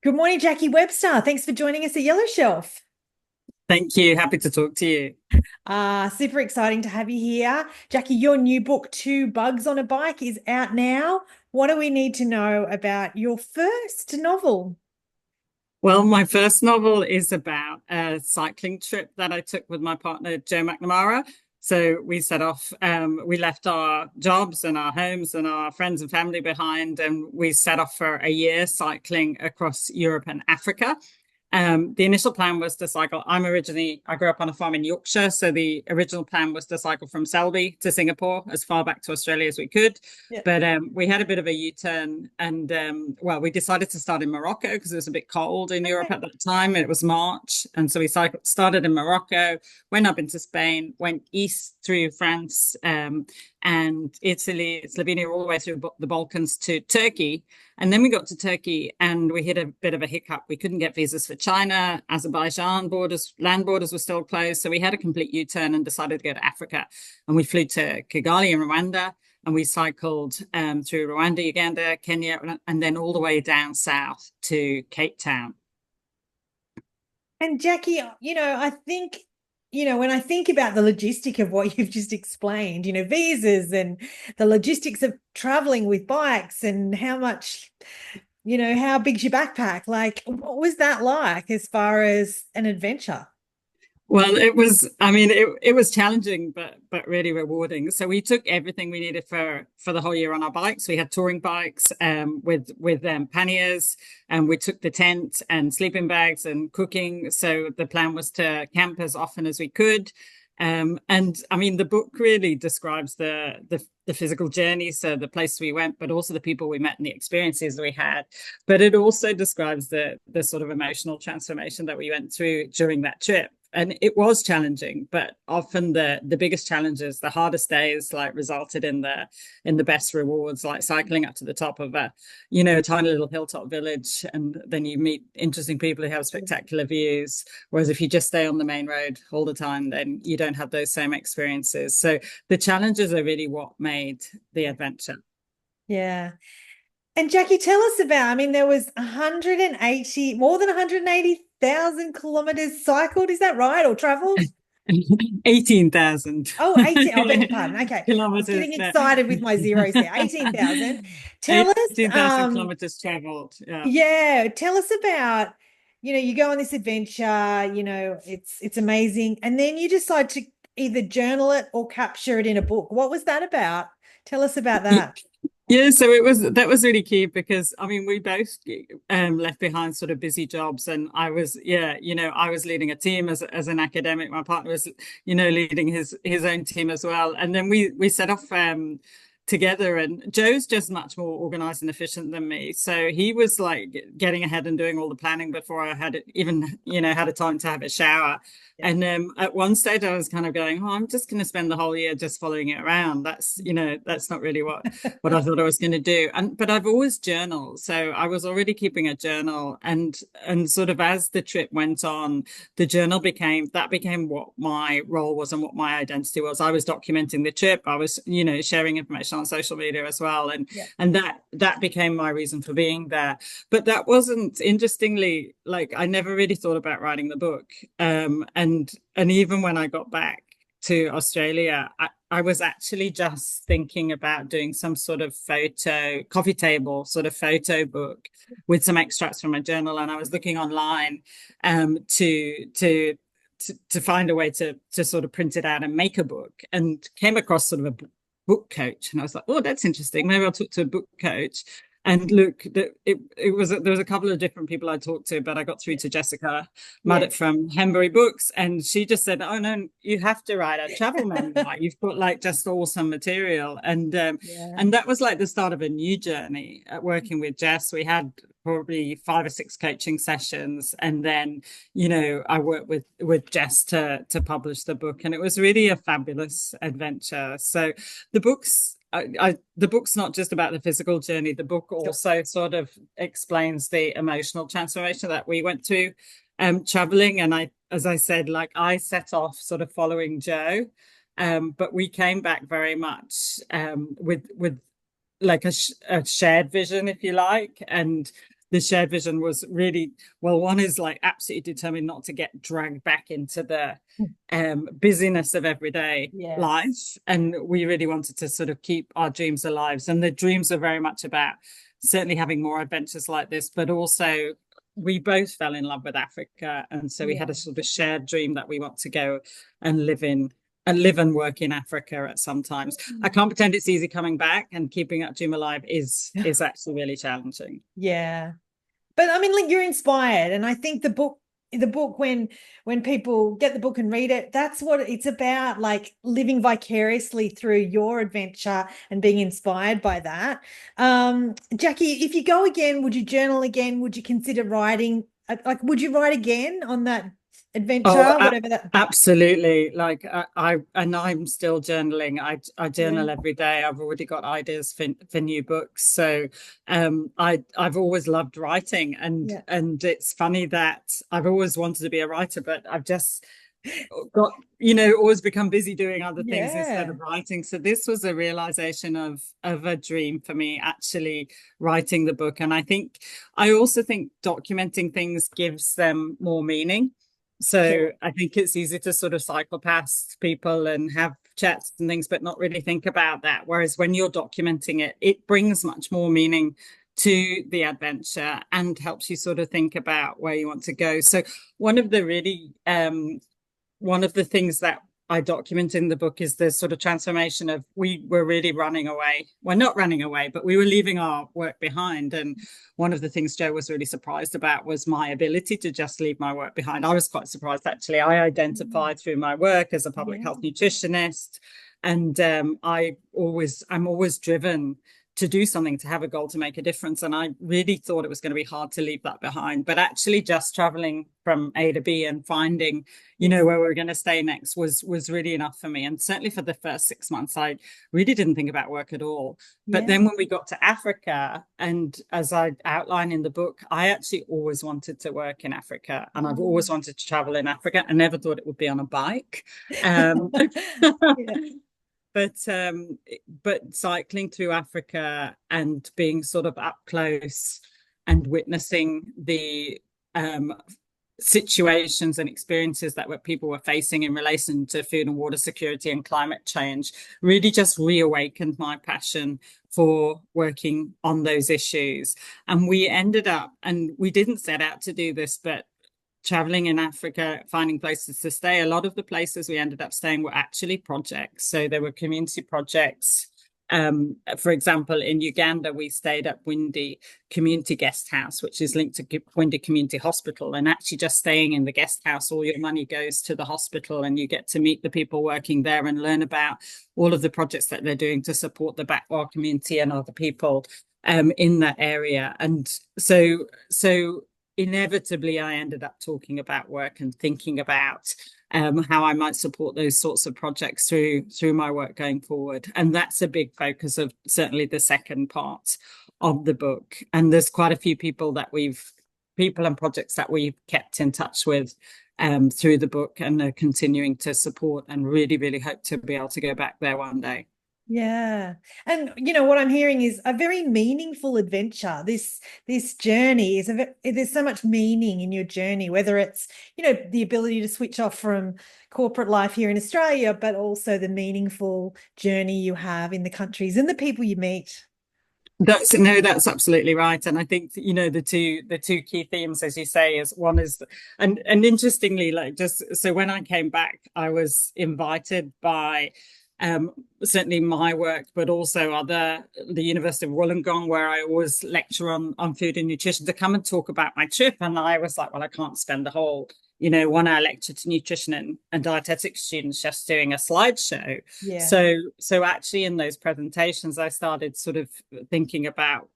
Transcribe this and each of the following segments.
Good morning, Jacqui Webster. Thanks for joining us at Yellow Shelf. Thank you. Happy to talk to you. Super exciting to have you here. Jacqui, your new book, Two Bugs on a Bike, is out now. What do we need to know about your first novel? Well, my first novel is about a cycling trip that I took with my partner, Joe McNamara. So we set off, we left our jobs and our homes and our friends and family behind, and we set off for a year cycling across Europe and Africa. The initial plan was to cycle. I grew up on a farm in Yorkshire. So the original plan was to cycle from Selby to Singapore, as far back to Australia as we could. Yeah. But we had a bit of a U-turn and, well, we decided to start in Morocco because it was a bit cold in Europe Okay. at that time. It was March. And so we started in Morocco, went up into Spain, went east through France, and Italy, Slovenia, all the way through the Balkans to Turkey. And then we got to Turkey and we hit a bit of a hiccup. We couldn't get visas for China. Azerbaijan borders, land borders were still closed. So we had a complete U-turn and decided to go to Africa. And we flew to Kigali in Rwanda and we cycled through Rwanda, Uganda, Kenya, and then all the way down south to Cape Town. And Jacqui, I think, when I think about the logistic of what you've just explained, visas and the logistics of traveling with bikes and how much, how big's your backpack? Like, what was that like as far as an adventure? Well, it was challenging, but really rewarding. So we took everything we needed for the whole year on our bikes. We had touring bikes with panniers, and we took the tent and sleeping bags and cooking. So the plan was to camp as often as we could. And I mean, the book really describes the physical journey, so the place we went, but also the people we met and the experiences we had. But it also describes the sort of emotional transformation that we went through during that trip. And it was challenging, but often the biggest challenges, the hardest days, like resulted in the best rewards, like cycling up to the top of a tiny little hilltop village, and then you meet interesting people who have spectacular views. Whereas if you just stay on the main road all the time, then you don't have those same experiences. So the challenges are really what made the adventure. Yeah. And Jacqui, tell us about, I mean, there was 180, more than 180,000 kilometers cycled. Is that right? Or traveled? 18,000 Oh, 18. I beg your pardon. Okay. I was kilometers getting there. excited with my zeros there. 18,000. Tell us, 18,000 kilometers traveled. Yeah. yeah, tell us about, you go on this adventure, it's amazing. And then you decide to either journal it or capture it in a book. What was that about? Tell us about that. Yeah, so that was really key because I mean we both left behind sort of busy jobs, and I was I was leading a team as an academic. My partner was leading his own team as well, and then we set off together. And Joe's just much more organized and efficient than me, so he was like getting ahead and doing all the planning before I had even had a time to have a shower. Yeah. And at one stage, I was kind of going, "Oh, I'm just going to spend the whole year just following it around." That's not really what I thought I was going to do. But I've always journaled, so I was already keeping a journal, and sort of as the trip went on, the journal became what my role was and what my identity was. I was documenting the trip. I was sharing information on social media as well, and Yeah. that became my reason for being there. But that wasn't, interestingly, like I never really thought about writing the book. And even when I got back to Australia, I was actually just thinking about doing some sort of coffee table sort of photo book with some extracts from my journal. And I was looking online to find a way to sort of print it out and make a book, and came across sort of a book coach. And I was like, oh, that's interesting. Maybe I'll talk to a book coach. And look, there was a couple of different people I talked to, but I got through to Jessica Yeah. Muddett from Hembury Books, and she just said, "Oh no, you have to write a travel memoir. You've got like just awesome material." Yeah. And that was like the start of a new journey at working with Jess. We had probably 5 or 6 coaching sessions, and then I worked with Jess to publish the book, and it was really a fabulous adventure. So the the book's not just about the physical journey. The book also sort of explains the emotional transformation that we went through traveling. And as I said, like I set off sort of following Joe, but we came back very much with like a shared vision, if you like. And the shared vision was really, well, one is like absolutely determined not to get dragged back into the busyness of everyday Yes. life. And we really wanted to sort of keep our dreams alive. And the dreams are very much about certainly having more adventures like this, but also we both fell in love with Africa. And so we had a Yeah. sort of shared dream that we want to go and live in and live and work in Africa at some times. I can't pretend it's easy coming back, and keeping that dream alive is actually really challenging. Yeah. But I mean, like, you're inspired, and I think the book, when people get the book and read it, that's what it's about, like living vicariously through your adventure and being inspired by that. Jacqui, if you go again, would you journal again? Would you consider writing? Like, would you write again on that Oh, adventure, whatever that? absolutely. Like and I'm still journaling. I Yeah. journal every day. I've already got ideas for new books. So I've always loved writing, Yeah. and it's funny that I've always wanted to be a writer, but I've just got, always become busy doing other things instead Yeah. of writing. So this was a realization of a dream for me, actually writing the book. And I also think documenting things gives them more meaning. So Sure. I think it's easy to sort of cycle past people and have chats and things, but not really think about that. Whereas when you're documenting it, it brings much more meaning to the adventure and helps you sort of think about where you want to go. So one of the really one of the things that I document in the book is the sort of transformation of, we were really running away. We're not running away, but we were leaving our work behind. And one of the things Joe was really surprised about was my ability to just leave my work behind. I was quite surprised, actually. I identified through my work as a public Yeah. health nutritionist, and I'm always driven to do something, to have a goal, to make a difference. And I really thought it was going to be hard to leave that behind. But actually just traveling from A to B and finding, Yes. where we were going to stay next was really enough for me. And certainly for the first 6 months, I really didn't think about work at all. But Yeah. then when we got to Africa, and as I outline in the book, I actually always wanted to work in Africa, and I've always wanted to travel in Africa. I never thought it would be on a bike. Um, Yeah. but cycling through Africa and being sort of up close and witnessing the situations and experiences that people were facing in relation to food and water security and climate change really just reawakened my passion for working on those issues. And we ended up, and we didn't set out to do this, but traveling in Africa, finding places to stay, a lot of the places we ended up staying were actually projects. So there were community projects. For example, in Uganda, we stayed at Windy Community Guest House, which is linked to Windy Community Hospital. And actually just staying in the guest house, all your money goes to the hospital, and you get to meet the people working there and learn about all of the projects that they're doing to support the Bakwa community and other people in that area. And so inevitably I ended up talking about work and thinking about how I might support those sorts of projects through my work going forward. And that's a big focus of certainly the second part of the book. And there's quite a few people and projects that we've kept in touch with through the book, and are continuing to support, and really, really hope to be able to go back there one day. Yeah. And what I'm hearing is a very meaningful adventure. This journey is there's so much meaning in your journey, whether it's, the ability to switch off from corporate life here in Australia, but also the meaningful journey you have in the countries and the people you meet. That's absolutely right. And I think, the two key themes, as you say, is one is, and interestingly, like, just so when I came back, I was invited by certainly my work, but also the University of Wollongong, where I always lecture on food and nutrition, to come and talk about my trip. And I was like, well, I can't spend the whole 1 hour lecture to nutrition and dietetic students just doing a slideshow. Yeah. So actually in those presentations, I started sort of thinking about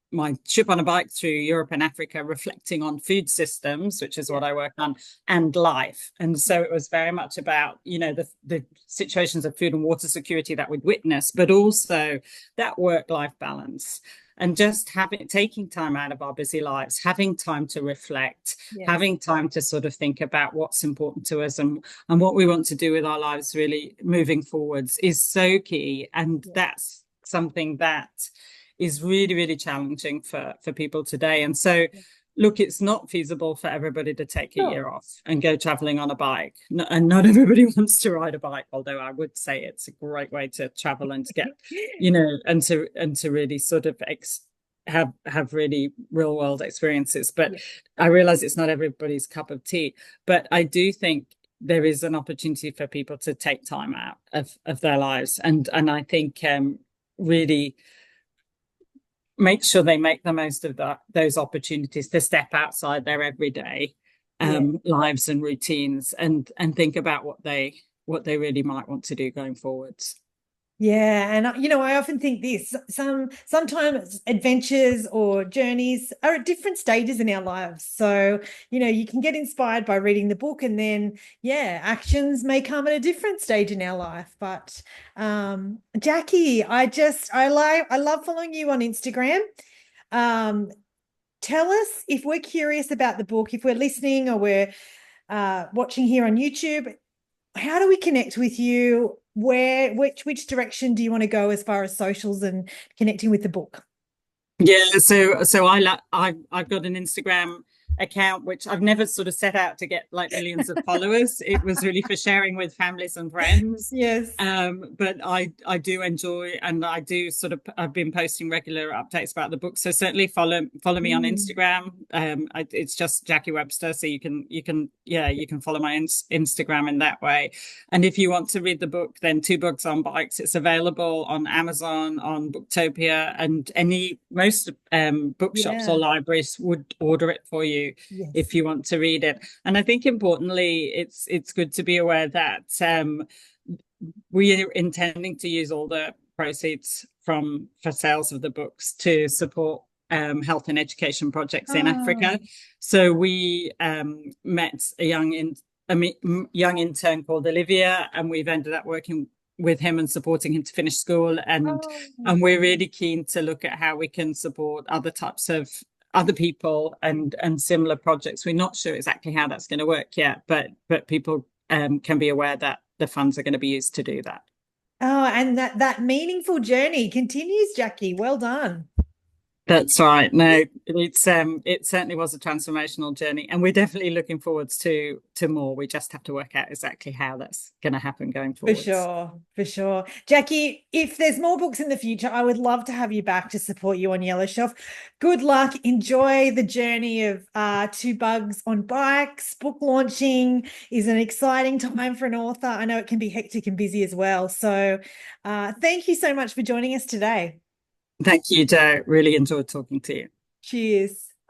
my trip on a bike through Europe and Africa, reflecting on food systems, which is what I work on, and life. And so it was very much about, the situations of food and water security that we'd witness, but also that work-life balance. And just taking time out of our busy lives, having time to reflect, Yes. having time to sort of think about what's important to us and what we want to do with our lives really moving forwards is so key. And that's something that is really, really challenging for people today. And so, look, it's not feasible for everybody to take a Sure. year off and go traveling on a bike. And not everybody wants to ride a bike, although I would say it's a great way to travel and to get, and to really sort of have really real world experiences. But Yeah. I realize it's not everybody's cup of tea. But I do think there is an opportunity for people to take time out of their lives. And I think really make sure they make the most of those opportunities to step outside their everyday Yeah. lives and routines, and think about what they really might want to do going forwards. Yeah, and I often think this, sometimes adventures or journeys are at different stages in our lives. So, you can get inspired by reading the book, and then yeah, actions may come at a different stage in our life. But Jacqui, I love following you on Instagram. Um, Tell us, if we're curious about the book, if we're listening or we're watching here on YouTube, how do we connect with you? Which direction do you want to go as far as socials and connecting with the book? Yeah, so I've got an Instagram account which I've never sort of set out to get like millions of followers. It was really for sharing with families and friends. Yes. But I do enjoy, and I do sort of, I've been posting regular updates about the book. So certainly follow me on Mm. Instagram. It's just Jacqui Webster, so you can follow my Instagram in that way. And if you want to read the book, then Two Bugs on Bikes, it's available on Amazon, on Booktopia, and most bookshops or Yeah. libraries would order it for you if Yes. you want to read it. And I think importantly, it's good to be aware that we are intending to use all the proceeds for sales of the books to support health and education projects in Oh, Africa. So we met a young intern called Olivia, and we've ended up working with him and supporting him to finish school. And oh, and we're really keen to look at how we can support other types of other people and similar projects. We're not sure exactly how that's going to work yet, but people can be aware that the funds are going to be used to do that. and that meaningful journey continues, Jacqui. Well done. That's right. No, it certainly was a transformational journey, and we're definitely looking forwards to more. We just have to work out exactly how that's going to happen going For forwards. sure, for sure. Jacqui, if there's more books in the future, I would love to have you back to support you on Yellow Shelf. Good luck. Enjoy the journey of Two Bugs on Bikes. Book launching is an exciting time for an author. I know it can be hectic and busy as well. So thank you so much for joining us today. Thank you, Joe. Really enjoyed talking to you. Cheers.